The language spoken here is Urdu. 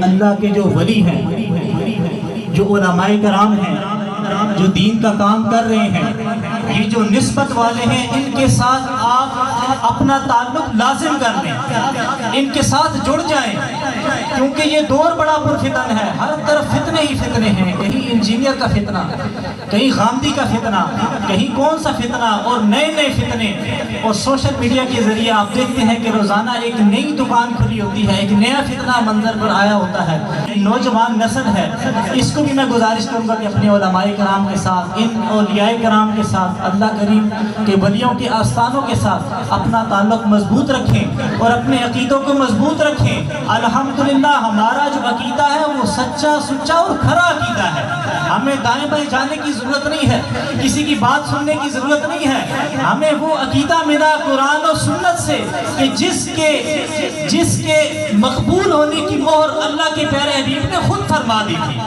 اللہ کے جو ولی ہیں، جو علماء کرام ہیں، جو دین کا کام کر رہے ہیں، یہ جو نسبت والے ہیں، ان کے ساتھ آپ اپنا تعلق لازم کر لیں، ان کے ساتھ جڑ جائیں، کیونکہ یہ دور بڑا پرفتن ہے، ہر طرف فتنے ہی فتنے ہیں، کہیں انجینئر کا فتنہ، کہیں غامدی کا فتنہ، کہیں کون سا فتنہ، اور نئے نئے فتنے، اور سوشل میڈیا کے ذریعے آپ دیکھتے ہیں کہ روزانہ ایک نئی دکان کھلی ہوتی ہے، ایک نیا فتنہ منظر پر آیا ہوتا ہے۔ نوجوان نسل ہے، اس کو بھی میں گزارش کروں گا کہ اپنے علماء کرام کے ساتھ، ان اولیاء کرام کے ساتھ، اللہ کریم کے ولیوں کے آستانوں کے ساتھ اپنا تعلق مضبوط رکھیں اور اپنے عقیدوں کو مضبوط رکھیں۔ الحمدللہ ہمارا جو عقیدہ ہے وہ سچا سچا اور کھرا عقیدہ ہے، ہمیں دائیں بائیں جانے کی ضرورت نہیں ہے، کسی کی بات سننے کی ضرورت نہیں ہے، ہمیں وہ عقیدہ ملا قرآن و سنت سے کہ جس کے مقبول ہونے کی مہر اللہ کے پیارے حبیب نے خود فرما دی تھی۔